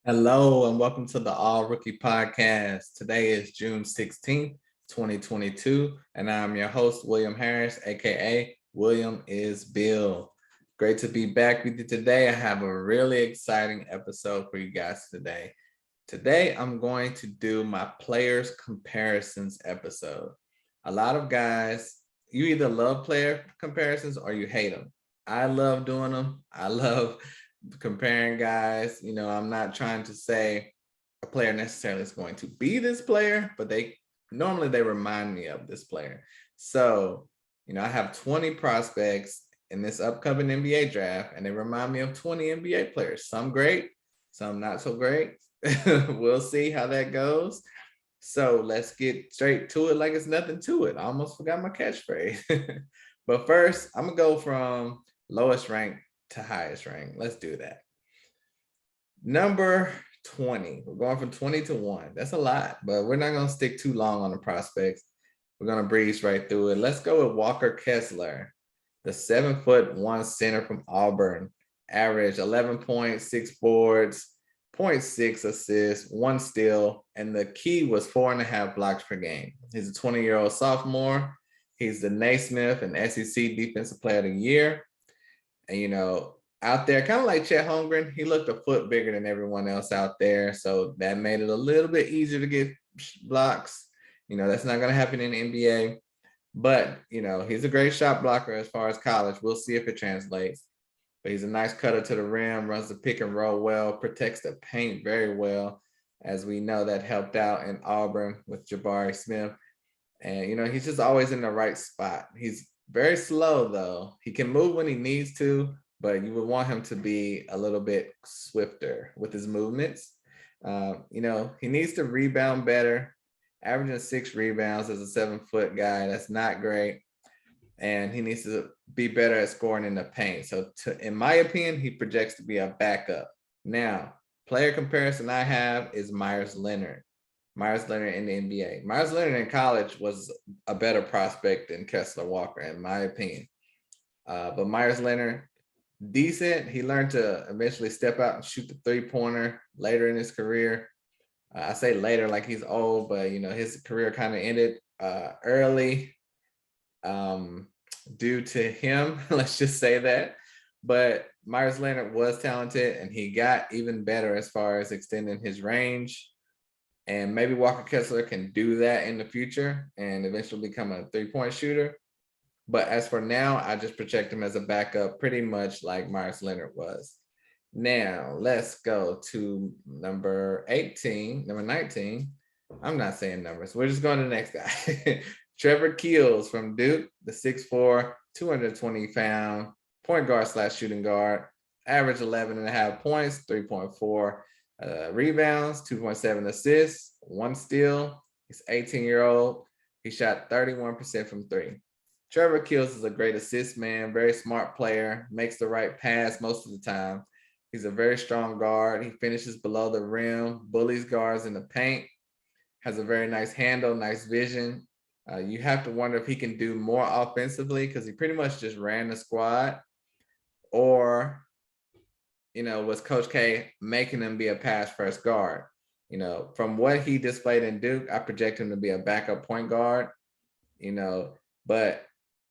Hello and welcome to the All Rookie Podcast. Today is June 16th, 2022, and I'm your host, William Harris, aka William is Bill. Great to be back with you today. I have a really exciting episode for you guys today. Today, I'm going to do my players comparisons episode. A lot of guys, you either love player comparisons or you hate them. I love doing them. I love comparing guys. I'm not trying to say a player necessarily is going to be this player, but they remind me of this player. So, I have 20 prospects in this upcoming NBA draft, and they remind me of 20 NBA players. Some great, some not so great. We'll see how that goes. So let's get straight to it like it's nothing to it. I almost forgot my catchphrase. But first, I'm going to go from lowest rank to highest rank. Let's do that. Number 20. We're going from 20 to 1. That's a lot, but we're not going to stick too long on the prospects. We're going to breeze right through it. Let's go with Walker Kessler, the 7'1" center from Auburn. Average 11 points, 6 boards, 0.6 assists, 1 steal, and the key was 4.5 blocks per game. He's a 20-year-old sophomore. He's the Naismith and SEC Defensive Player of the Year. And, out there, kind of like Chet Holmgren, he looked a foot bigger than everyone else out there. So that made it a little bit easier to get blocks. That's not going to happen in the NBA. But, he's a great shot blocker as far as college. We'll see if it translates. But he's a nice cutter to the rim, runs the pick and roll well, protects the paint very well. As we know, that helped out in Auburn with Jabari Smith. And, he's just always in the right spot. He's very slow, though. He can move when he needs to, but you would want him to be a little bit swifter with his movements. He needs to rebound better, averaging 6 rebounds as a 7-foot guy. That's not great. And he needs to be better at scoring in the paint. So in my opinion, he projects to be a backup. Now, player comparison I have is Meyers Leonard. Meyers Leonard in the NBA. Meyers Leonard in college was a better prospect than Kessler Walker, in my opinion. But Meyers Leonard, decent. He learned to eventually step out and shoot the three-pointer later in his career. I say later like he's old, but, his career kind of ended early due to him. Let's just say that. But Meyers Leonard was talented, and he got even better as far as extending his range. And maybe Walker Kessler can do that in the future and eventually become a three-point shooter. But as for now, I just project him as a backup pretty much like Meyers Leonard was. Now, let's go to number 19. I'm not saying numbers. We're just going to the next guy. Trevor Keels from Duke, the 6'4", 220-pound point guard / shooting guard. Average 11.5 points, 3.4 rebounds, 2.7 assists, 1 steal. He's 18-year-old. He shot 31% from 3. Trevor Keels is a great assist man, very smart player, makes the right pass most of the time. He's a very strong guard. He finishes below the rim, bullies guards in the paint, has a very nice handle, nice vision. You have to wonder if he can do more offensively because he pretty much just ran the squad, or was Coach K making him be a pass-first guard? From what he displayed in Duke, I project him to be a backup point guard, but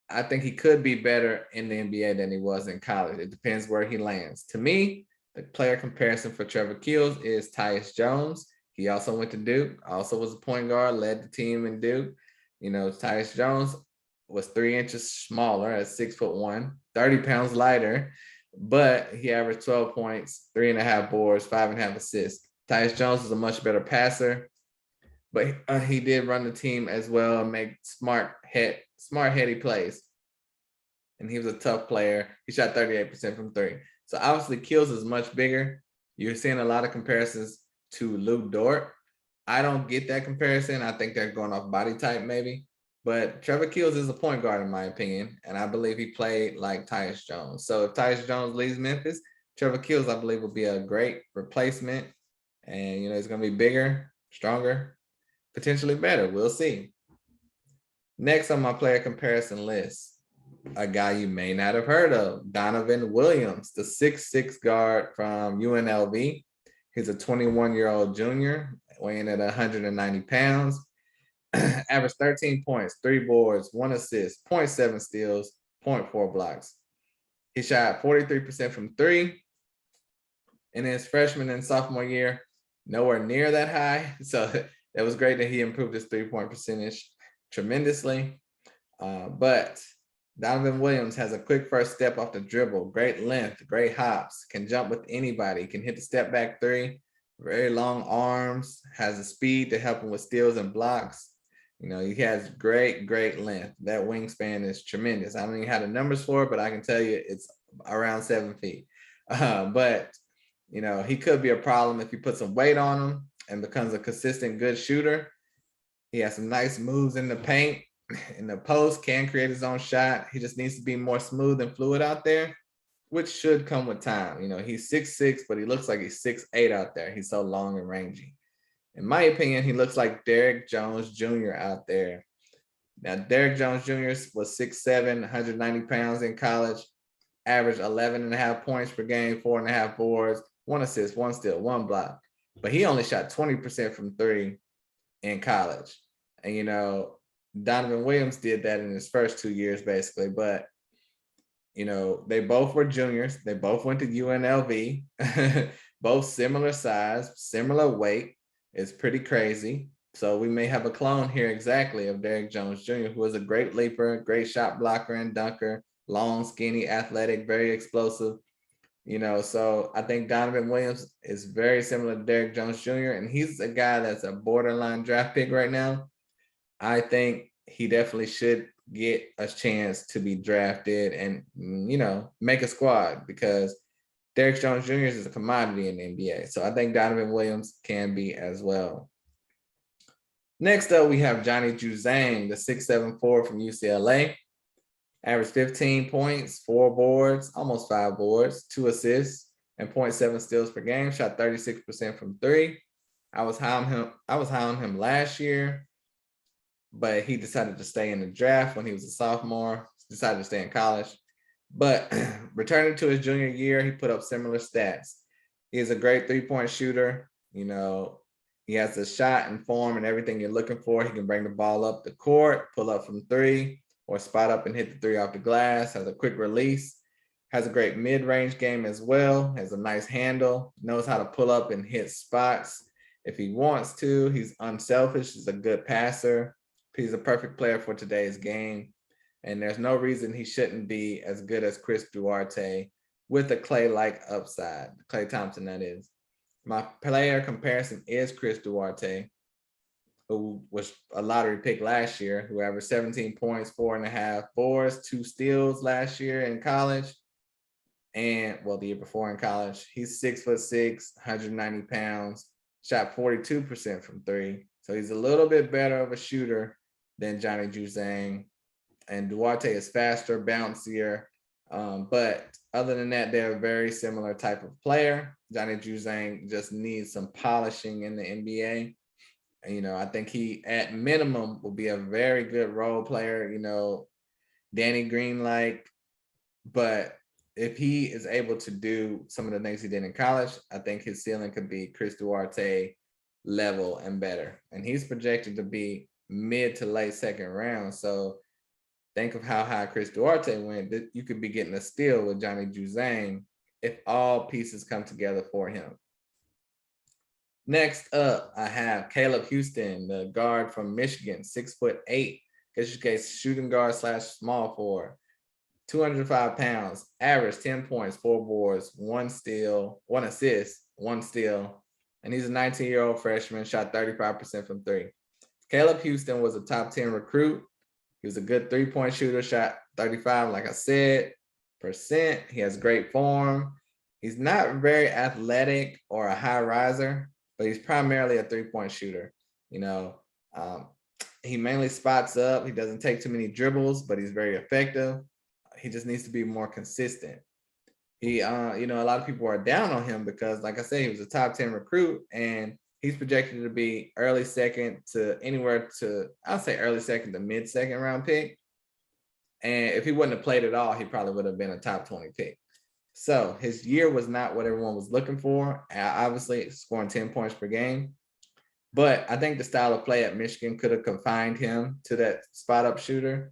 I think he could be better in the NBA than he was in college. It depends where he lands. To me, the player comparison for Trevor Keels is Tyus Jones. He also went to Duke, also was a point guard, led the team in Duke. Tyus Jones was 3 inches smaller at 6'1", 30 pounds lighter, but he averaged 12 points, 3.5 boards, 5.5 assists. Tyus Jones is a much better passer, but he did run the team as well and make smart, heady plays. And he was a tough player. He shot 38% from 3. So obviously Keels is much bigger. You're seeing a lot of comparisons to Lou Dort. I don't get that comparison. I think they're going off body type maybe. But Trevor Keels is a point guard in my opinion, and I believe he played like Tyus Jones. So if Tyus Jones leaves Memphis, Trevor Keels, I believe, will be a great replacement. And, he's going to be bigger, stronger, potentially better. We'll see. Next on my player comparison list, a guy you may not have heard of, Donovan Williams, the 6'6" guard from UNLV. He's a 21-year-old junior, weighing at 190 pounds. Averaged 13 points, 3 boards, 1 assist, 0.7 steals, 0.4 blocks. He shot 43% from 3 in his freshman and sophomore year, nowhere near that high. So it was great that he improved his 3-point percentage tremendously. But Donovan Williams has a quick first step off the dribble, great length, great hops, can jump with anybody, can hit the step back 3, very long arms, has the speed to help him with steals and blocks. You know, he has great length. That wingspan is tremendous. I don't even have the numbers for it, but I can tell you it's around 7 feet. But, you know, he could be a problem if you put some weight on him and becomes a consistent good shooter. He has some nice moves in the paint, in the post, can create his own shot. He just needs to be more smooth and fluid out there, which should come with time. You know, he's 6'6", but he looks like he's 6'8" out there. He's so long and rangy. In my opinion, he looks like Derrick Jones Jr. out there. Now, Derrick Jones Jr. was 6'7", 190 pounds in college, averaged 11.5 points per game, 4.5 boards, 1 assist, 1 steal, 1 block. But he only shot 20% from 3 in college. And, you know, Donovan Williams did that in his first 2 years, basically. But, you know, they both were juniors. They both went to UNLV, both similar size, similar weight. It's pretty crazy. So we may have a clone here exactly of Derrick Jones Jr., who is a great leaper, great shot blocker and dunker, long, skinny, athletic, very explosive. You know, so I think Donovan Williams is very similar to Derrick Jones Jr., and he's a guy that's a borderline draft pick right now. I think he definitely should get a chance to be drafted and, you know, make a squad, because Derrick Jones Jr. is a commodity in the NBA. So I think Donovan Williams can be as well. Next up, we have Johnny Juzang, the 6'7" forward from UCLA. Averaged 15 points, 4 boards, almost 5 boards, 2 assists, and 0.7 steals per game. Shot 36% from 3. I was high on him last year, but he decided to stay in the draft when he was a sophomore. Decided to stay in college. But returning to his junior year, he put up similar stats. He is a great 3-point shooter. You know, he has the shot and form and everything you're looking for. He can bring the ball up the court, pull up from 3, or spot up and hit the 3 off the glass. Has a quick release. Has a great mid-range game as well. Has a nice handle. Knows how to pull up and hit spots if he wants to. He's unselfish. He's a good passer. He's a perfect player for today's game. And there's no reason he shouldn't be as good as Chris Duarte with a Klay-like upside. Klay Thompson, that is. My player comparison is Chris Duarte, who was a lottery pick last year, who averaged 17 points, 4.5 boards, 2 steals last year in college. And, well, the year before in college. He's 6'6", 190 pounds, shot 42% from 3. So he's a little bit better of a shooter than Johnny Juzang. And Duarte is faster, bouncier. But other than that, they're a very similar type of player. Johnny Juzang just needs some polishing in the NBA. And, you know, I think he, at minimum, will be a very good role player, you know, Danny Green-like. But if he is able to do some of the things he did in college, I think his ceiling could be Chris Duarte level and better. And he's projected to be mid to late second round. So think of how high Chris Duarte went. You could be getting a steal with Johnny Juzang if all pieces come together for him. Next up, I have Caleb Houstan, the guard from Michigan, 6'8", shooting guard / small forward, 205 pounds, average 10 points, 4 boards, 1 steal, 1 assist, 1 steal. And he's a 19-year-old freshman, shot 35% from 3. Caleb Houstan was a top 10 recruit. He was a good 3-point shooter, shot 35, like I said, %. He has great form. He's not very athletic or a high riser, but he's primarily a 3-point shooter. You know, he mainly spots up. He doesn't take too many dribbles, but he's very effective. He just needs to be more consistent. He, you know, a lot of people are down on him because, like I said, he was a top 10 recruit, and he's projected to be early second to anywhere to, I'll say early second to mid second round pick. And if he wouldn't have played at all, he probably would have been a top 20 pick. So his year was not what everyone was looking for. Obviously, scoring 10 points per game. But I think the style of play at Michigan could have confined him to that spot up shooter.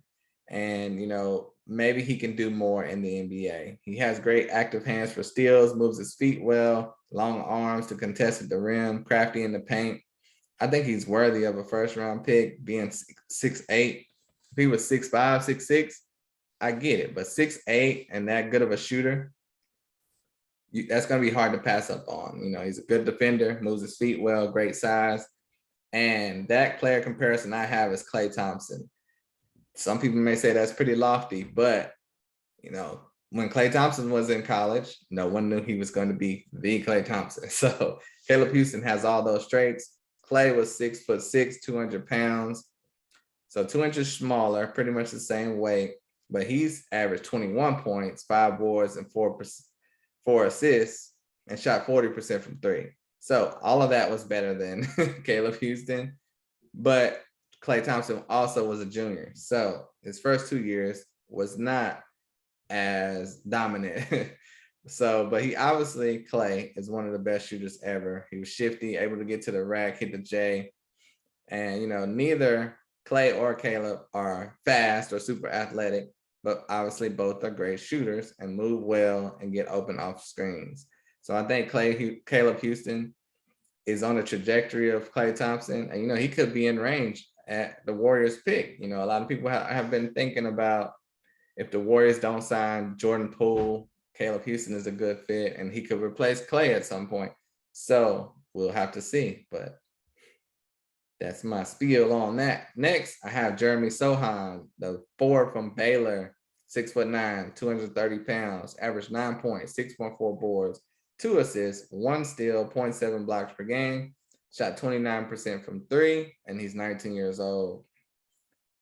And, maybe he can do more in the NBA. He has great active hands for steals, moves his feet well, long arms to contest at the rim, crafty in the paint. I think he's worthy of a first round pick, being 6'8". If he was 6'5", 6'6", I get it. But 6'8" and that good of a shooter, that's going to be hard to pass up on. He's a good defender, moves his feet well, great size. And that player comparison I have is Klay Thompson. Some people may say that's pretty lofty, but, when Klay Thompson was in college, no one knew he was going to be the Klay Thompson. So Caleb Houstan has all those traits. Klay was 6'6", 200 pounds. So 2 inches smaller, pretty much the same weight, but he's averaged 21 points, 5 boards, and 4 assists, and shot 40% from three. So all of that was better than Caleb Houstan, but Klay Thompson also was a junior. So his first 2 years was not as dominant. But he obviously, Klay is one of the best shooters ever. He was shifty, able to get to the rack, hit the J. And, neither Klay or Caleb are fast or super athletic, but obviously both are great shooters and move well and get open off screens. So I think Caleb Houstan is on the trajectory of Klay Thompson. And, he could be in range at the Warriors pick. A lot of people have been thinking about, if the Warriors don't sign Jordan Poole, Caleb Houstan is a good fit, and he could replace Klay at some point. So we'll have to see. But that's my spiel on that. Next, I have Jeremy Sochan, the forward from Baylor, 6'9", 230 pounds, averaged 9 points, 6.4 boards, 2 assists, 1 steal, 0.7 blocks per game, shot 29% from three, and he's 19 years old.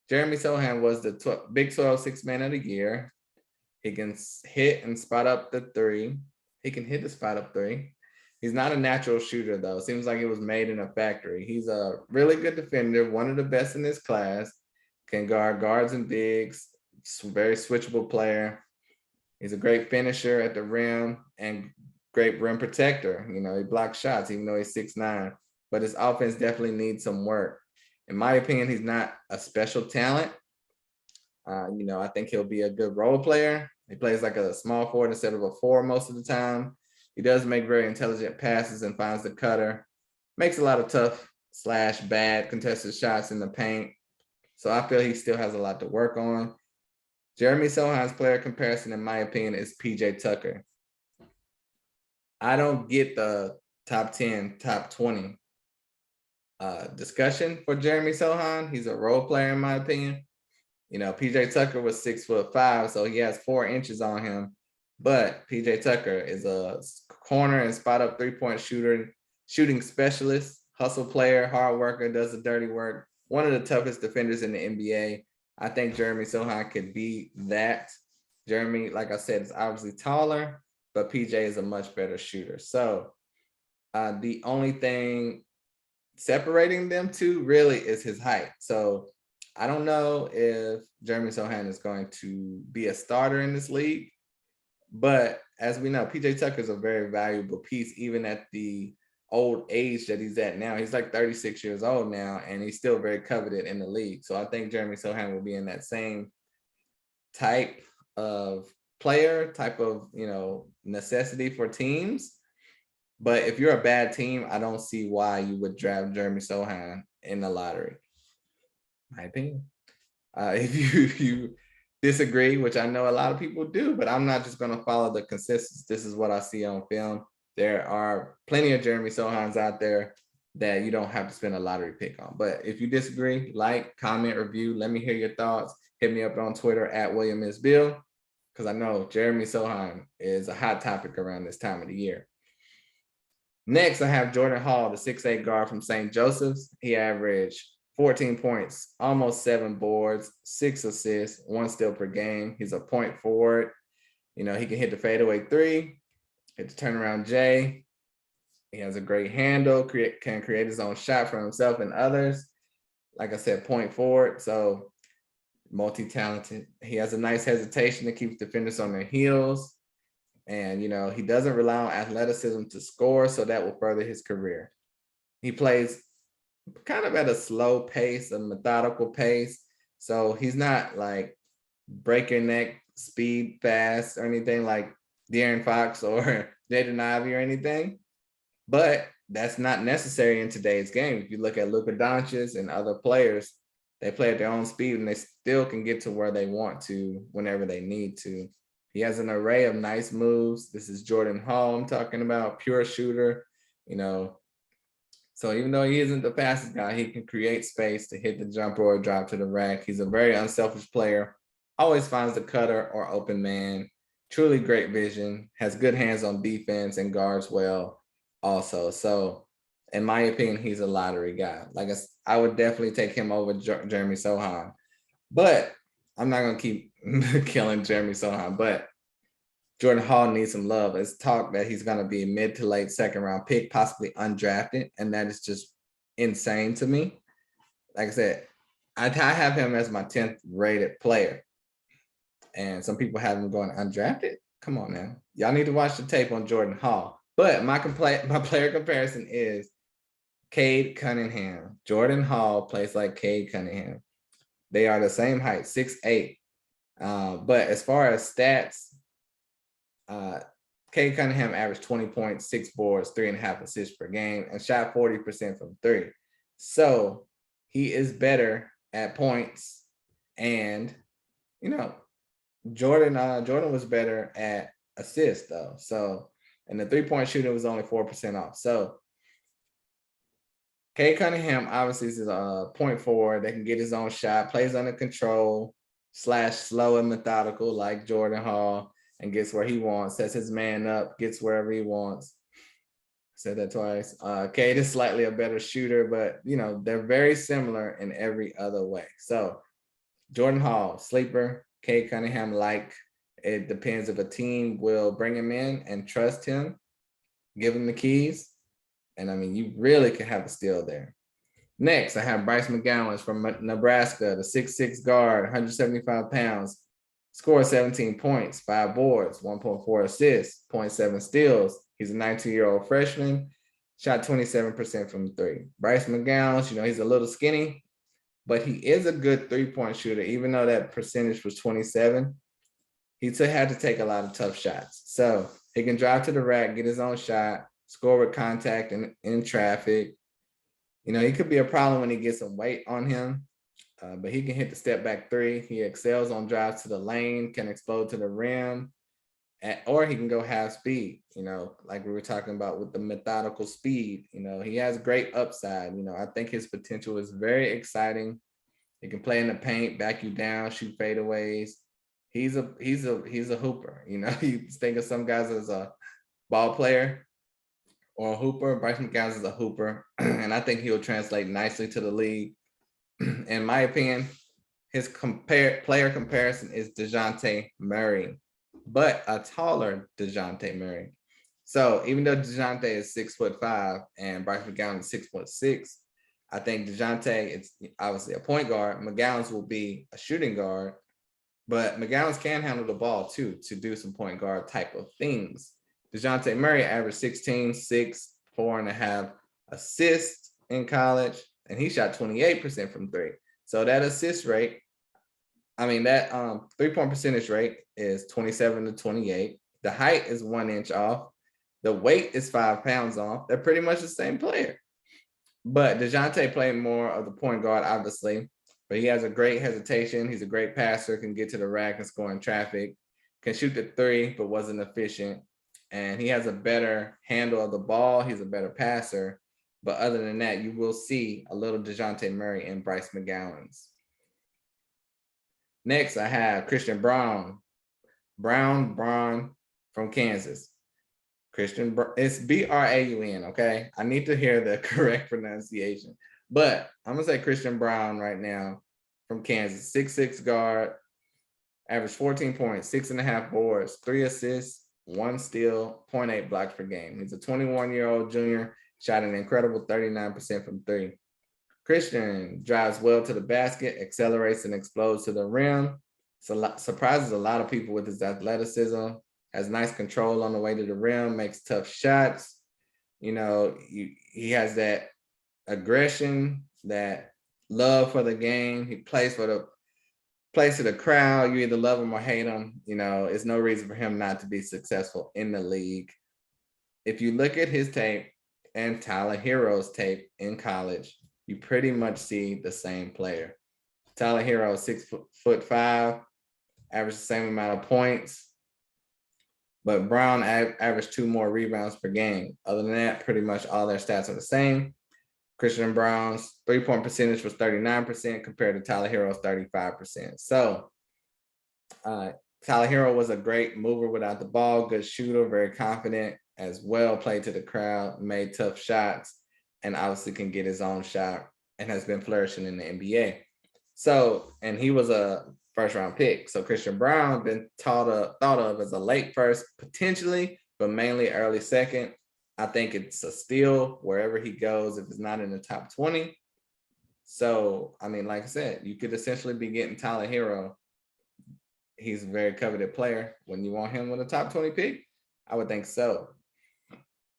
Jeremy Sochan was the Big 12 Sixth Man of the Year. He can hit and spot up the three. He can hit the spot up three. He's not a natural shooter, though. Seems like it was made in a factory. He's a really good defender, one of the best in his class, can guard guards and bigs, very switchable player. He's a great finisher at the rim and great rim protector. He blocks shots, even though he's 6'9", but his offense definitely needs some work. In my opinion, he's not a special talent. I think he'll be a good role player. He plays like a small forward instead of a 4 most of the time. He does make very intelligent passes and finds the cutter. Makes a lot of tough / bad contested shots in the paint. So I feel he still has a lot to work on. Jeremy Sochan's player comparison, in my opinion, is PJ Tucker. I don't get the top 10, top 20 discussion for Jeremy Sochan. He's a role player, in my opinion. PJ Tucker was 6'5", so he has 4 inches on him. But PJ Tucker is a corner and spot up 3-point shooting specialist, hustle player, hard worker, does the dirty work. One of the toughest defenders in the NBA. I think Jeremy Sochan could be that. Jeremy, like I said, is obviously taller, but PJ is a much better shooter. So the only thing separating them two really is his height. So I don't know if Jeremy Sochan is going to be a starter in this league, but as we know, PJ Tucker is a very valuable piece, even at the old age that he's at now. He's like 36 years old now, and he's still very coveted in the league. So I think Jeremy Sochan will be in that same type of player, type of, necessity for teams. But if you're a bad team, I don't see why you would draft Jeremy Sochan in the lottery. My opinion. If you disagree, which I know a lot of people do, but I'm not just going to follow the consensus. This is what I see on film. There are plenty of Jeremy Sochans out there that you don't have to spend a lottery pick on. But if you disagree, like, comment, review, let me hear your thoughts. Hit me up on Twitter at William S. Bill, because I know Jeremy Sochan is a hot topic around this time of the year. Next, I have Jordan Hall, the 6'8" guard from St. Joseph's. He averaged 14 points, almost 7 boards, 6 assists, 1 steal per game. He's a point forward. He can hit the fadeaway 3, hit the turnaround J. He has a great handle, can create his own shot for himself and others. Like I said, point forward, so multi-talented. He has a nice hesitation that keeps defenders on their heels. And, he doesn't rely on athleticism to score, so that will further his career. He plays kind of at a slow pace, a methodical pace. So he's not like breaking neck speed fast or anything like De'Aaron Fox or Jaden Ivey or anything. But that's not necessary in today's game. If you look at Luka Doncic and other players, they play at their own speed and they still can get to where they want to whenever they need to. He has an array of nice moves. This is Jordan Hall I'm talking about, pure shooter, So even though he isn't the fastest guy, he can create space to hit the jumper or drop to the rack. He's a very unselfish player, always finds the cutter or open man, truly great vision, has good hands on defense and guards well also. So in my opinion, he's a lottery guy. Like I would definitely take him over Jeremy Sochan. But I'm not going to keep killing Jeremy Sochan. But Jordan Hall needs some love. It's talk that he's going to be a mid to late second round pick, possibly undrafted. And that is just insane to me. Like I said, I have him as my 10th rated player. And some people have him going undrafted. Come on now. Y'all need to watch the tape on Jordan Hall. But my player comparison is Cade Cunningham. Jordan Hall plays like Cade Cunningham. They are the same height, 6'8". But as far as stats, Cade Cunningham averaged 20 points, 6 boards, 3.5 assists per game, and shot 40% from 3. So he is better at points. And, Jordan was better at assists, though. So, and the 3-point shooting was only 4% off. So Cade Cunningham obviously is a point forward that can get his own shot, plays under control, / slow and methodical like Jordan Hall, and gets where he wants, sets his man up, gets wherever he wants. Said that twice. Cade is slightly a better shooter, but, they're very similar in every other way. So Jordan Hall, sleeper, Cade Cunningham, it depends if a team will bring him in and trust him, give him the keys. And you really can have a steal there. Next, I have Bryce McGowens from Nebraska, the 6'6" guard, 175 pounds, scored 17 points, 5 boards, 1.4 assists, 0.7 steals. He's a 19-year-old freshman, shot 27% from 3. Bryce McGowens, he's a little skinny, but he is a good 3-point shooter, even though that percentage was 27. He had to take a lot of tough shots. So he can drive to the rack, get his own shot, score with contact and in traffic. He could be a problem when he gets some weight on him, but he can hit the step back 3. He excels on drives to the lane, can explode to the rim, or he can go half speed, like we were talking about with the methodical speed. He has great upside. I think his potential is very exciting. He can play in the paint, back you down, shoot fadeaways. He's a hooper. You think of some guys as a ball player or a hooper. Bryce McGowens is a hooper, and I think he'll translate nicely to the league. In my opinion, his player comparison is Dejounte Murray, but a taller Dejounte Murray. So even though Dejounte is 6'5" and Bryce McGowens is 6'6", I think Dejounte is obviously a point guard. McGowens will be a shooting guard, but McGowens can handle the ball too to do some point guard type of things. Dejounte Murray averaged 16, 6, 4.5 assists in college, and he shot 28% from 3. So that assist rate, that 3-point percentage rate is 27 to 28. The height is 1 inch off. The weight is 5 pounds off. They're pretty much the same player. But Dejounte played more of the point guard, obviously, but he has a great hesitation. He's a great passer, can get to the rack and score in traffic, can shoot the 3, but wasn't efficient. And he has a better handle of the ball. He's a better passer. But other than that, you will see a little Dejounte Murray and Bryce McGowens. Next, I have Christian Braun. Braun from Kansas. It's Braun, okay? I need to hear the correct pronunciation. But I'm going to say Christian Braun right now from Kansas. 6'6" guard, averaged 14 points, 6.5 boards, 3 assists, 1 steal, 0.8 blocks per game. He's a 21-year-old junior, shot an incredible 39% from 3. Christian drives well to the basket, accelerates and explodes to the rim. Surprises a lot of people with his athleticism, has nice control on the way to the rim, makes tough shots. You know, he has that aggression, that love for the game. He plays for the crowd. You either love him or hate him. You know, it's no reason for him not to be successful in the league. If you look at his tape and Tyler Herro's tape in college, you pretty much see the same player. Tyler Herro, 6'5", averaged the same amount of points, but Braun averaged 2 more rebounds per game. Other than that, pretty much all their stats are the same. Christian Braun's 3-point percentage was 39% compared to Tyler Herro's 35%. So Tyler Herro was a great mover without the ball, good shooter, very confident as well, played to the crowd, made tough shots, and obviously can get his own shot and has been flourishing in the NBA. So, and he was a first-round pick. So Christian Braun been thought of as a late first, potentially, but mainly early second. I think it's a steal wherever he goes if it's not in the top 20. So, I mean, like I said, you could essentially be getting Tyler Herro. He's a very coveted player. When you want him with a top 20 pick, I would think so.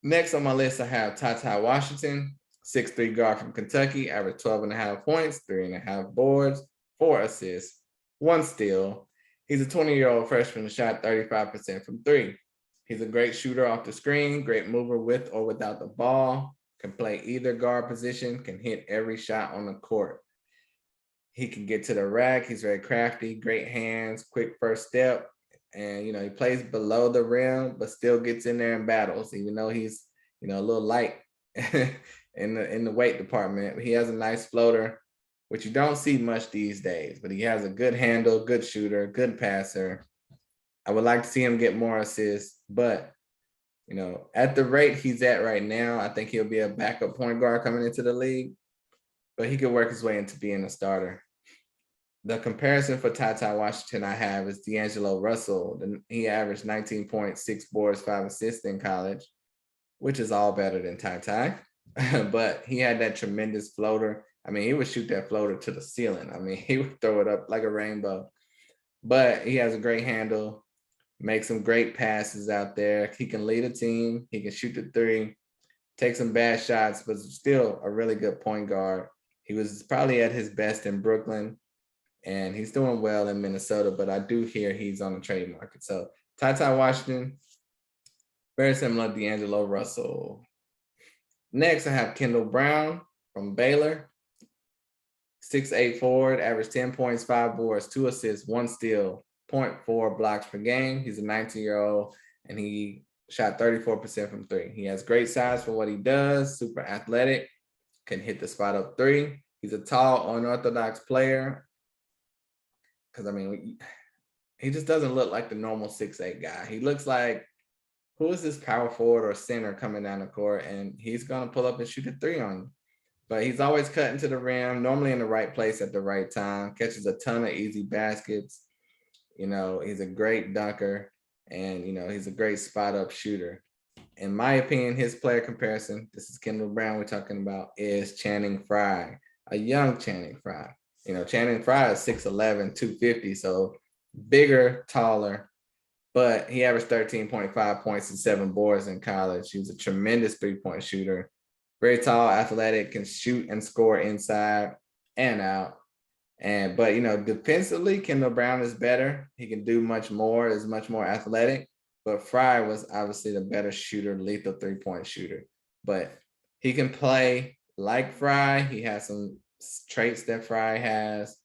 Next on my list, I have Ty Washington, 6'3" guard from Kentucky, averaged 12.5 points, 3.5 boards, 4 assists, 1 steal. He's a 20-year-old freshman who shot 35% from 3. He's a great shooter off the screen, great mover with or without the ball, can play either guard position, can hit every shot on the court. He can get to the rack. He's very crafty, great hands, quick first step. And, you know, he plays below the rim, but still gets in there and battles, even though he's, you know, a little light in the weight department. He has a nice floater, which you don't see much these days, but he has a good handle, good shooter, good passer. I would like to see him get more assists, but, you know, at the rate he's at right now, I think he'll be a backup point guard coming into the league, but he could work his way into being a starter. The comparison for Ty Washington I have is D'Angelo Russell. He averaged 19.6 boards, 5 assists in college, which is all better than Ty. But he had that tremendous floater. I mean, he would shoot that floater to the ceiling. I mean, he would throw it up like a rainbow. But he has a great handle, makes some great passes out there. He can lead a team. He can shoot the 3, take some bad shots, but still a really good point guard. He was probably at his best in Brooklyn, and he's doing well in Minnesota, but I do hear he's on the trade market. So Ty Washington, very similar to D'Angelo Russell. Next, I have Kendall Brown from Baylor. 6'8" forward, averaged 10 points, 5 boards, 2 assists, 1 steal, 0.4 blocks per game. He's a 19-year-old, and he shot 34% from 3. He has great size for what he does, super athletic, can hit the spot up 3. He's a tall, unorthodox player. Because, I mean, he just doesn't look like the normal 6'8" guy. He looks like, who is this power forward or center coming down the court, and he's going to pull up and shoot a 3 on you. But he's always cutting to the rim, normally in the right place at the right time, catches a ton of easy baskets. You know, he's a great dunker, and, you know, he's a great spot-up shooter. In my opinion, his player comparison, this is Kendall Brown we're talking about, is Channing Frye, a young Channing Frye. You know, Channing Frye is 6'11", 250, so bigger, taller, but he averaged 13.5 points and 7 boards in college. He was a tremendous three-point shooter, very tall, athletic, can shoot and score inside and out. But, you know, defensively, Kendall Brown is better. He can do much more, is much more athletic, but Frye was obviously the better shooter, lethal three-point shooter. But he can play like Frye. He has some traits that Frye has.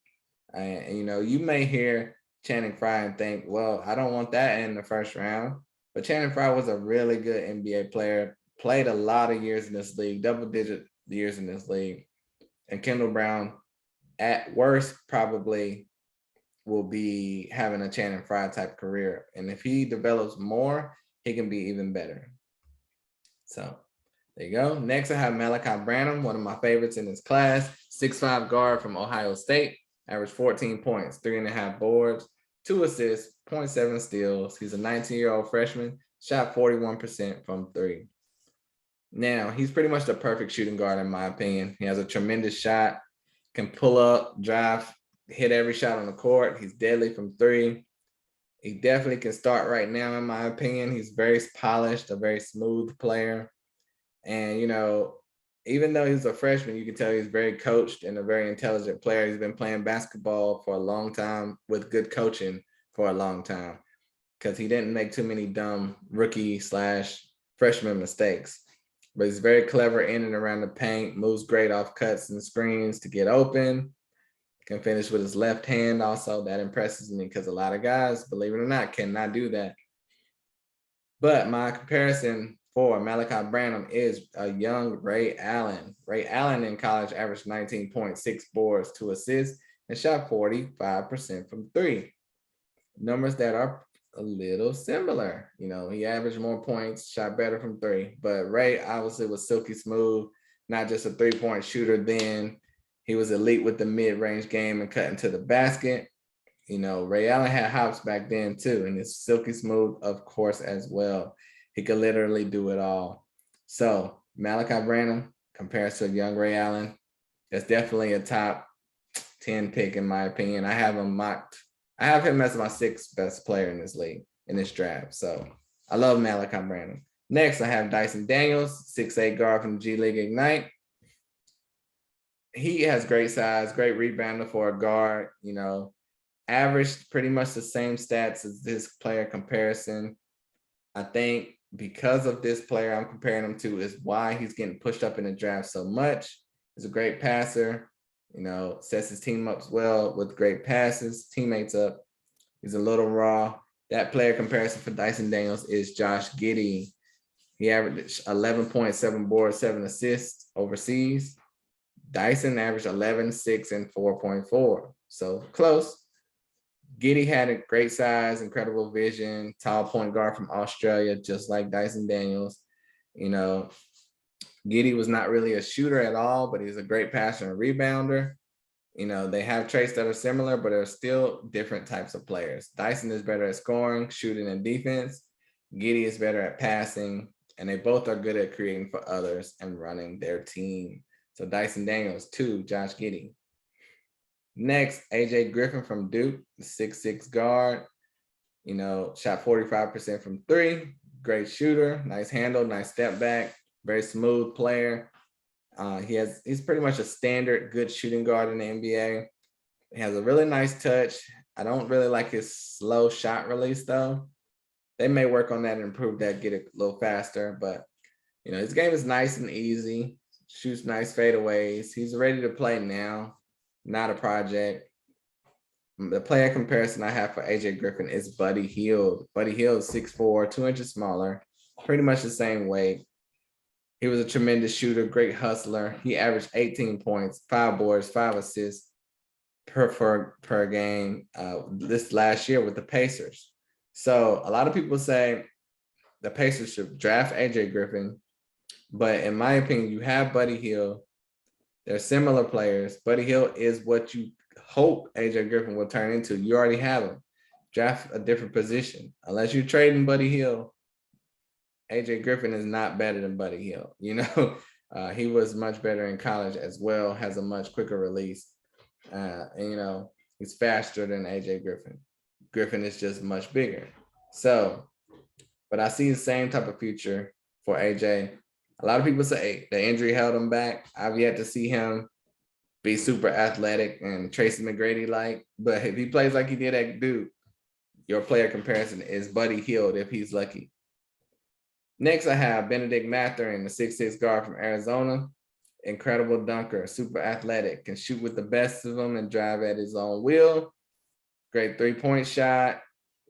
And, you know, you may hear Channing Frye and think, well, I don't want that in the first round. But Channing Frye was a really good NBA player, played a lot of years in this league, double-digit years in this league. And Kendall Brown, at worst, probably will be having a Channing Frye type career. And if he develops more, he can be even better. So there you go. Next, I have Malaki Branham, one of my favorites in this class, 6'5" guard from Ohio State, averaged 14 points, 3.5 boards, 2 assists, 0.7 steals. He's a 19-year-old freshman, shot 41% from 3. Now, he's pretty much the perfect shooting guard in my opinion. He has a tremendous shot, can pull up, drive, hit every shot on the court. He's deadly from 3. He definitely can start right now, in my opinion. He's very polished, a very smooth player. And, even though he's a freshman, you can tell he's very coached and a very intelligent player. He's been playing basketball for a long time with good coaching for a long time because he didn't make too many dumb rookie/freshman mistakes. But he's very clever in and around the paint, moves great off cuts and screens to get open, can finish with his left hand also. That impresses me because a lot of guys, believe it or not, cannot do that. But my comparison for Malaki Branham is a young Ray Allen. Ray Allen in college averaged 19.6 boards, 2 assists, and shot 45% from 3. Numbers that are a little similar. He averaged more points, shot better from 3. But Ray obviously was silky smooth, not just a 3-point shooter then. He was elite with the mid-range game and cutting to the basket. Ray Allen had hops back then too, and it's silky smooth, of course, as well. He could literally do it all. So Malaki Branham compares to young Ray Allen. That's definitely a top 10 pick in my opinion. I have him mocked. I have him as my 6th best player in this league, in this draft. So I love Malaki Branham. Next, I have Dyson Daniels, 6'8" guard from G League Ignite. He has great size, great rebounder for a guard, averaged pretty much the same stats as this player comparison. I think because of this player I'm comparing him to is why he's getting pushed up in the draft so much. He's a great passer, sets his team up well with great passes, teammates up. He's a little raw. That player comparison for Dyson Daniels is Josh Giddey. He averaged 11.7 boards, 7 assists overseas. Dyson averaged 11, 6, and 4.4. So close. Giddey had a great size, incredible vision, tall point guard from Australia, just like Dyson Daniels. Giddey was not really a shooter at all, but he's a great passer and rebounder. They have traits that are similar, but they're still different types of players. Dyson is better at scoring, shooting, and defense. Giddey is better at passing, and they both are good at creating for others and running their team. So Dyson Daniels 2, Josh Giddey. Next, AJ Griffin from Duke, the 6'6" guard. Shot 45% from 3. Great shooter, nice handle, nice step back, very smooth player. He's pretty much a standard good shooting guard in the NBA. He has a really nice touch. I don't really like his slow shot release though. They may work on that and improve that, get it a little faster. But his game is nice and easy. Shoots nice fadeaways. He's ready to play now. Not a project. The player comparison I have for AJ Griffin is Buddy Hield. Buddy Hield is 6'4", 2 inches smaller, pretty much the same weight. He was a tremendous shooter, great hustler. He averaged 18 points, 5 boards, 5 assists per game this last year with the Pacers. So a lot of people say the Pacers should draft AJ Griffin, but in my opinion, you have Buddy Hield. They're similar players. Buddy Hield is what you hope AJ Griffin will turn into. You already have him. Draft a different position. Unless you're trading Buddy Hield, AJ Griffin is not better than Buddy Hield. He was much better in college as well, has a much quicker release. He's faster than AJ Griffin. Griffin is just much bigger. So, but I see the same type of future for AJ. A lot of people say the injury held him back. I've yet to see him be super athletic and Tracy McGrady-like. But if he plays like he did at Duke, your player comparison is Buddy Hield if he's lucky. Next, I have Bennedict Mathurin, the 6'6" guard from Arizona. Incredible dunker, super athletic, can shoot with the best of them and drive at his own will. Great 3-point shot.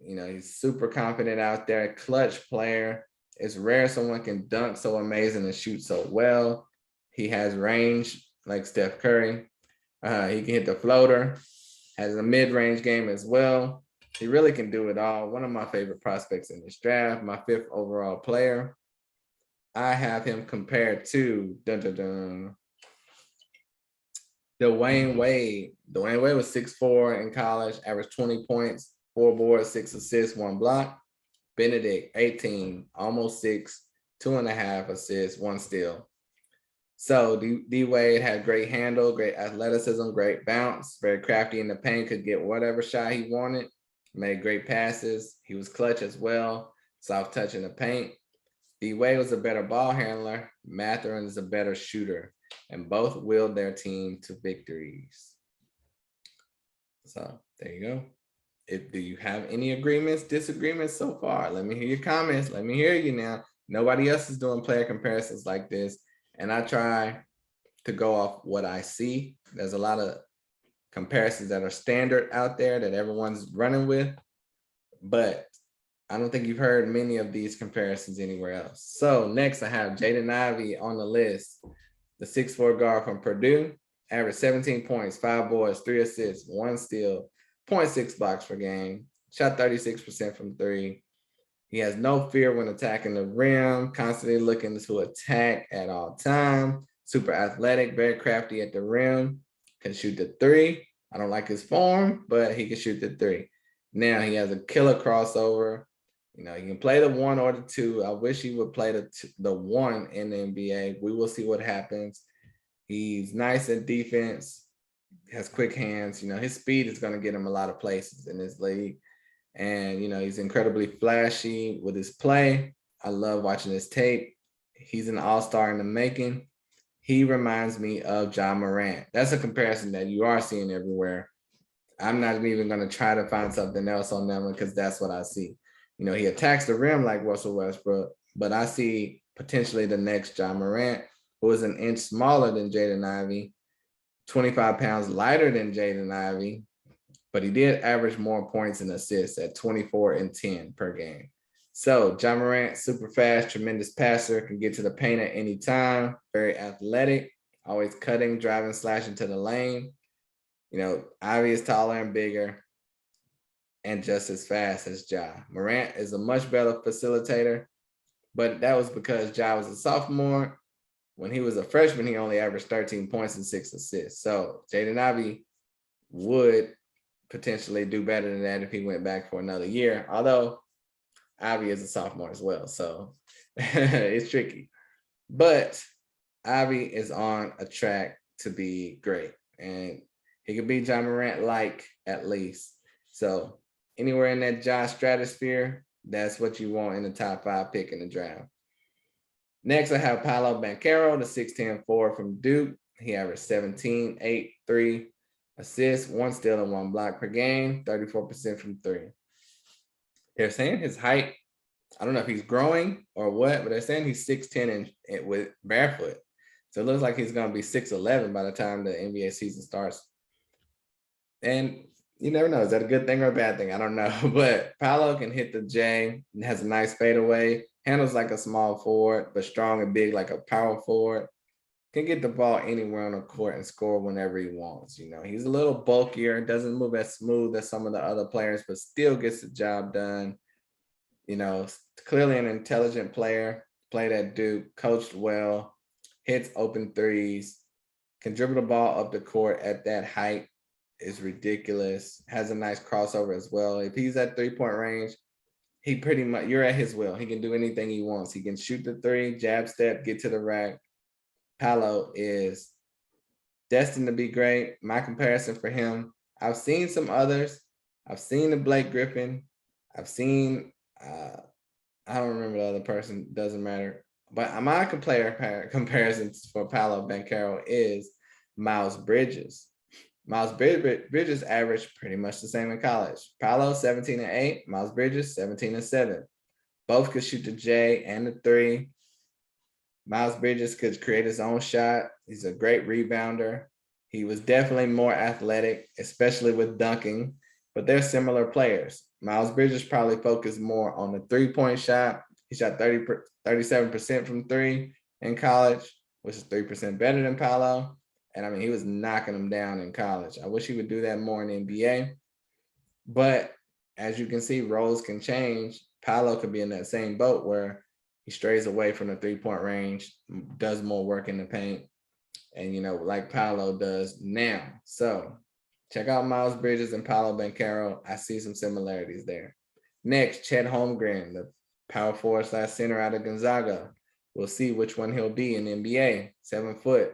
He's super confident out there, clutch player. It's rare someone can dunk so amazing and shoot so well. He has range like Steph Curry. He can hit the floater, has a mid-range game as well. He really can do it all. One of my favorite prospects in this draft, my 5th overall player. I have him compared to Dwayne Wade. Dwayne Wade was 6'4" in college, averaged 20 points, 4 boards, 6 assists, 1 block. Bennedict, 18, almost 6, 2.5 assists, 1 steal. So D Wade had great handle, great athleticism, great bounce, very crafty in the paint, could get whatever shot he wanted. made great passes. He was clutch as well, soft touch in the paint. D-Wade was a better ball handler. Mathurin is a better shooter, and both willed their team to victories. So there you go. Do you have any agreements, disagreements so far? Let me hear your comments. Let me hear you now. Nobody else is doing player comparisons like this, and I try to go off what I see. There's a lot of comparisons that are standard out there that everyone's running with, but I don't think you've heard many of these comparisons anywhere else. So next I have Jaden Ivey on the list, the 6'4" guard from Purdue, averaged 17 points, 5 boards, 3 assists, 1 steal, 0.6 blocks per game, shot 36% from 3. He has no fear when attacking the rim, constantly looking to attack at all time, super athletic, very crafty at the rim, can shoot the 3. I don't like his form, but he can shoot the 3. Now he has a killer crossover. You know, he can play the 1 or the 2. I wish he would play the 1 in the NBA. We will see what happens. He's nice at defense, has quick hands. You know, his speed is going to get him a lot of places in this league. And, you know, he's incredibly flashy with his play. I love watching his tape. He's an all-star in the making. He reminds me of Ja Morant. That's a comparison that you are seeing everywhere. I'm not even going to try to find something else on them because that's what I see. You know, he attacks the rim like Russell Westbrook, but I see potentially the next Ja Morant, who is an inch smaller than Jaden Ivey, 25 pounds lighter than Jaden Ivey, but he did average more points and assists at 24 and 10 per game. So Ja Morant, super fast, tremendous passer, can get to the paint at any time, very athletic, always cutting, driving, slashing to the lane. You know, Ivey is taller and bigger and just as fast as Ja. Morant is a much better facilitator, but that was because Ja was a sophomore. When he was a freshman, he only averaged 13 points and 6 assists. So Jaden Ivey would potentially do better than that if he went back for another year, although Ivey is a sophomore as well, so it's tricky. But Ivey is on a track to be great, and he could be Ja Morant-like at least. So anywhere in that Ja stratosphere, that's what you want in the top 5 pick in the draft. Next, I have Paolo Banchero, the 6'10" forward from Duke. He averaged 17, 8, 3 assists, 1 steal and 1 block per game, 34% from 3. They're saying his height, I don't know if he's growing or what, but they're saying he's 6'10" and with barefoot. So it looks like he's going to be 6'11" by the time the NBA season starts. And you never know. Is that a good thing or a bad thing? I don't know. But Paolo can hit the J, has a nice fadeaway, handles like a small forward, but strong and big like a power forward. Can get the ball anywhere on the court and score whenever he wants. You know, he's a little bulkier, doesn't move as smooth as some of the other players, but still gets the job done. You know, clearly an intelligent player, played at Duke, coached well, hits open threes, can dribble the ball up the court at that height. Is ridiculous. Has a nice crossover as well. If he's at 3-point range, he pretty much, you're at his will. He can do anything he wants. He can shoot the 3, jab step, get to the rack. Paolo is destined to be great. My comparison for him, I've seen some others. I've seen the Blake Griffin. I've seen, I don't remember the other person, doesn't matter. But my comparisons for Paolo Banchero is Miles Bridges. Miles Bridges averaged pretty much the same in college. Paolo, 17 and 8. Miles Bridges, 17 and 7. Both could shoot the J and the 3. Miles Bridges could create his own shot. He's a great rebounder. He was definitely more athletic, especially with dunking, but they're similar players. Miles Bridges probably focused more on the 3-point shot. He shot 37% from 3 in college, which is 3% better than Paolo. And I mean, he was knocking them down in college. I wish he would do that more in the NBA. But as you can see, roles can change. Paolo could be in that same boat where he strays away from the 3-point range, does more work in the paint, and, you know, like Paolo does now. So check out Miles Bridges and Paolo Banchero. I see some similarities there. Next, Chet Holmgren, the power forward / center out of Gonzaga. We'll see which one he'll be in the NBA. 7 foot.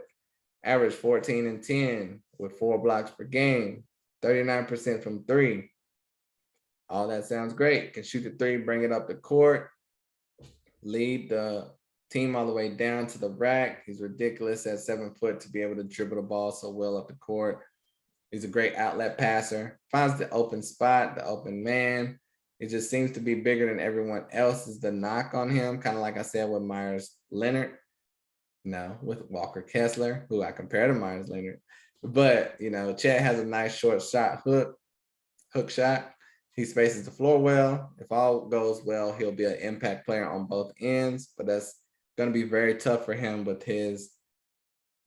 Average 14 and 10 with 4 blocks per game, 39% from 3. All that sounds great. Can shoot the three, bring it up the court, lead the team all the way down to the rack. He's ridiculous at 7 foot to be able to dribble the ball so well up the court. He's a great outlet passer, finds the open spot, the open man. It just seems to be bigger than everyone else is the knock on him, kind of like I said with Meyers Leonard. No, with Walker Kessler, who I compare to Meyers Leonard. But, Chet has a nice short shot, hook shot. He spaces the floor well. If all goes well, he'll be an impact player on both ends, but that's going to be very tough for him with his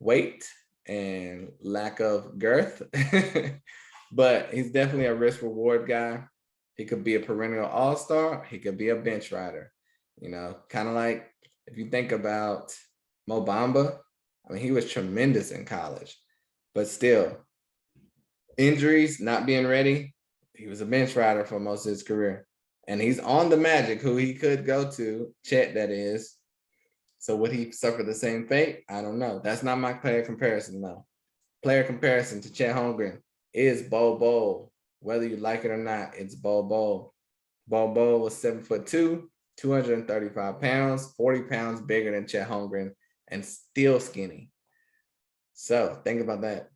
weight and lack of girth. But he's definitely a risk reward guy. He could be a perennial all-star. He could be a bench rider, kind of like if you think about Mo Bamba. I mean, he was tremendous in college, but still injuries, not being ready. He was a bench rider for most of his career, and he's on the Magic, who he could go to, Chet, that is. So would he suffer the same fate? I don't know. That's not my player comparison, though. Player comparison to Chet Holmgren is Bol Bol. Whether you like it or not, it's Bol Bol. Bol Bol was 7'2", 235 pounds, 40 pounds bigger than Chet Holmgren, and still skinny. So think about that.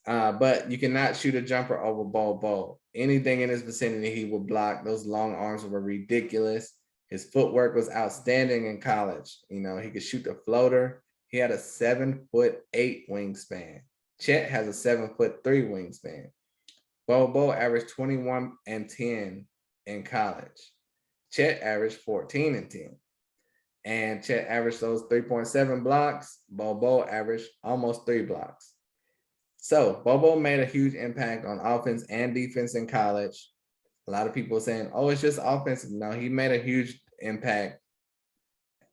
But you cannot shoot a jumper over Bol Bol. Anything in his vicinity, he will block. Those long arms were ridiculous. His footwork was outstanding in college. He could shoot the floater. He had a 7'8" wingspan. Chet has a 7'3" wingspan. Bol Bol averaged 21 and 10 in college. Chet averaged 14 and 10. And Chet averaged those 3.7 blocks. Bol Bol averaged almost 3 blocks. So Bol Bol made a huge impact on offense and defense in college. A lot of people saying, oh, it's just offensive. No, he made a huge impact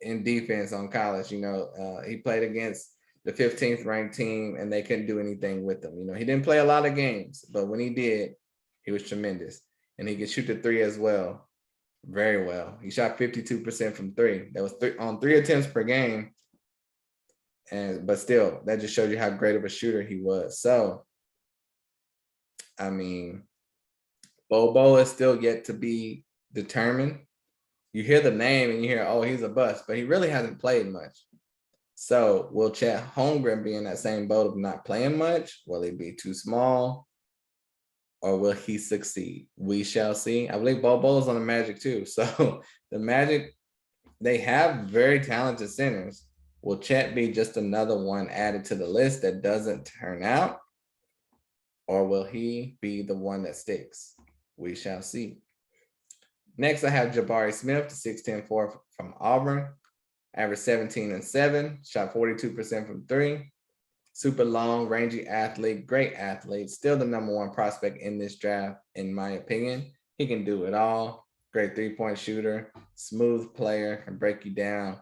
in defense on college. He played against the 15th ranked team and they couldn't do anything with him. He didn't play a lot of games, but when he did, he was tremendous. And he could shoot the three as well. Very well. He shot 52% from three. That was on 3 attempts per game. But still, that just shows you how great of a shooter he was. So, I mean, Bol Bol is still yet to be determined. You hear the name and you hear, oh, he's a bust, but he really hasn't played much. So will Chet Holmgren be in that same boat of not playing much? Will he be too small? Or will he succeed? We shall see. I believe Bol Bol is on the Magic too. So the Magic, they have very talented centers. Will Chet be just another one added to the list that doesn't turn out? Or will he be the one that sticks? We shall see. Next, I have Jabari Smith, the 6'10" forward from Auburn. Averaged 17 and 7, shot 42% from three. Super long, rangy athlete, great athlete. Still the #1 prospect in this draft, in my opinion. He can do it all. Great three-point shooter, smooth player, can break you down.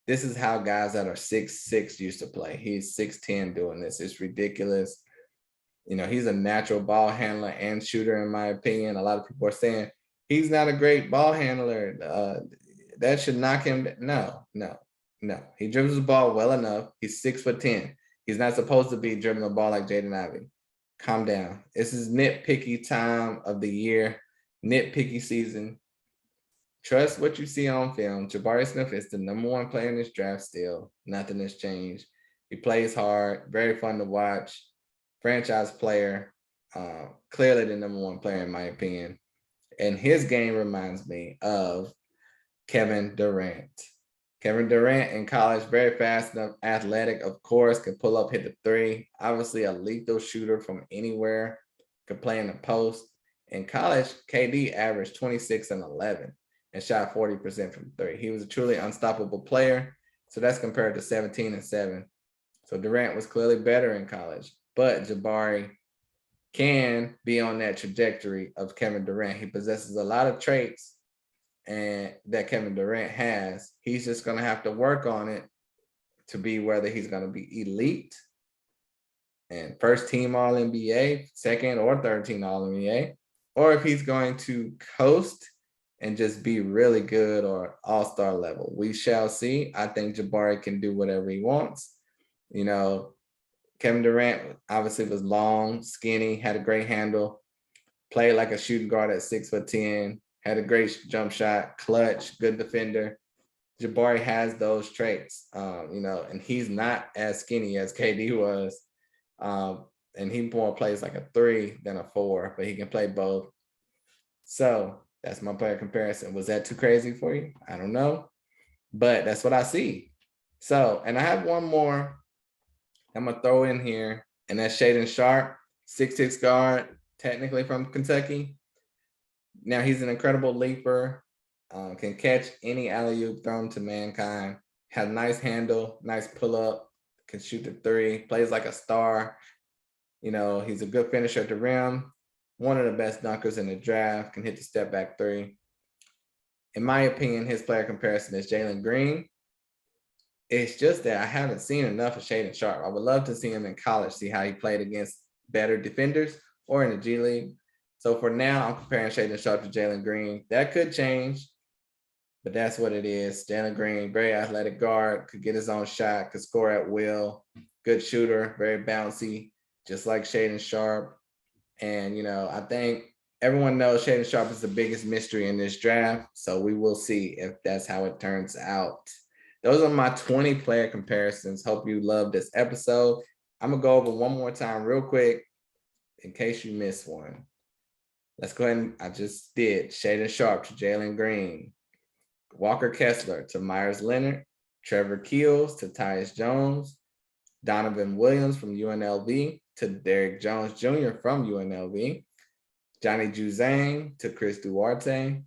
This is how guys that are 6'6" used to play. He's 6'10" doing this. It's ridiculous. He's a natural ball handler and shooter, in my opinion. A lot of people are saying he's not a great ball handler. That should knock him. No. He dribbles the ball well enough. He's 6'10". He's not supposed to be dribbling the ball like Jaden Ivey. Calm down. This is nitpicky time of the year, nitpicky season. Trust what you see on film. Jabari Smith is the #1 player in this draft still. Nothing has changed. He plays hard, very fun to watch. Franchise player, clearly the #1 player in my opinion. And his game reminds me of Kevin Durant. Kevin Durant in college, very fast enough, athletic, of course, could pull up, hit the three. Obviously a lethal shooter from anywhere, could play in the post. In college, KD averaged 26 and 11 and shot 40% from three. He was a truly unstoppable player. So that's compared to 17 and 7. So Durant was clearly better in college, but Jabari can be on that trajectory of Kevin Durant. He possesses a lot of traits and that Kevin Durant has. He's just going to have to work on it to be whether he's going to be elite and first team All NBA, second or third team All NBA, or if he's going to coast and just be really good or all-star level. We shall see. I think Jabari can do whatever he wants. Kevin Durant obviously was long, skinny, had a great handle. played like a shooting guard at 6'10", had a great jump shot, clutch, good defender. Jabari has those traits, and he's not as skinny as KD was. And he more plays like a 3 than a 4, but he can play both. So that's my player comparison. Was that too crazy for you? I don't know, but that's what I see. So, and I have one more I'm going to throw in here, and that's Shaedon Sharpe, 6'6" guard, technically from Kentucky. Now, he's an incredible leaper, can catch any alley-oop thrown to mankind, has a nice handle, nice pull-up, can shoot the 3, plays like a star. He's a good finisher at the rim, one of the best dunkers in the draft, can hit the step-back 3. In my opinion, his player comparison is Jalen Green. It's just that I haven't seen enough of Shaedon Sharpe. I would love to see him in college, see how he played against better defenders or in the G League. So for now, I'm comparing Shaedon Sharpe to Jalen Green. That could change, but that's what it is. Jalen Green, very athletic guard, could get his own shot, could score at will, good shooter, very bouncy, just like Shaedon Sharpe. And, I think everyone knows Shaedon Sharpe is the biggest mystery in this draft. So we will see if that's how it turns out. Those are my 20 player comparisons. Hope you loved this episode. I'm going to go over one more time real quick in case you missed one. Let's go ahead and I just did Shaedon Sharpe to Jalen Green, Walker Kessler to Meyers Leonard, Trevor Keels to Tyus Jones, Donovan Williams from UNLV to Derrick Jones Jr. from UNLV, Johnny Juzang to Chris Duarte,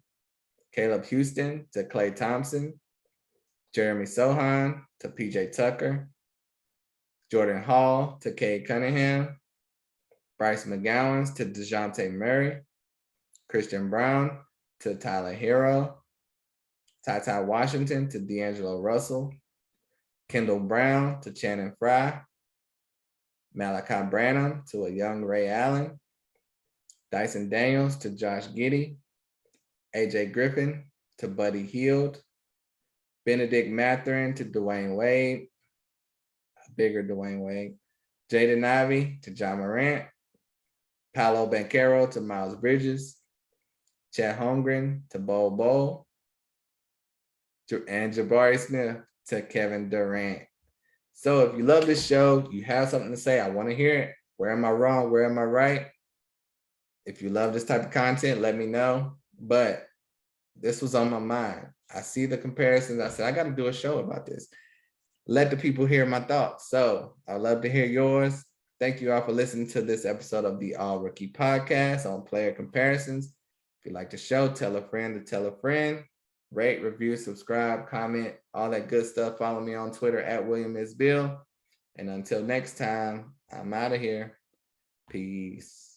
Caleb Houstan to Klay Thompson, Jeremy Sochan to PJ Tucker, Jordan Hall to Cade Cunningham, Bryce McGowens to Dejounte Murray, Christian Braun to Tyler Herro, Ty Washington to D'Angelo Russell, Kendall Brown to Channing Frye, Malaki Branham to a young Ray Allen, Dyson Daniels to Josh Giddey, AJ Griffin to Buddy Heild, Bennedict Mathurin to Dwayne Wade, a bigger Dwayne Wade, Jaden Ivey to Ja Morant, Paolo Banchero to Miles Bridges, Chet Holmgren to Bol Bol, and Jabari Smith to Kevin Durant. So if you love this show, you have something to say, I want to hear it. Where am I wrong? Where am I right? If you love this type of content, let me know. But this was on my mind. I see the comparisons. I said, I got to do a show about this. Let the people hear my thoughts. So I'd love to hear yours. Thank you all for listening to this episode of the All Rookie Podcast on player comparisons. If you like the show, tell a friend to tell a friend. Rate, review, subscribe, comment, all that good stuff. Follow me on Twitter at William is Bill. And until next time, I'm out of here. Peace.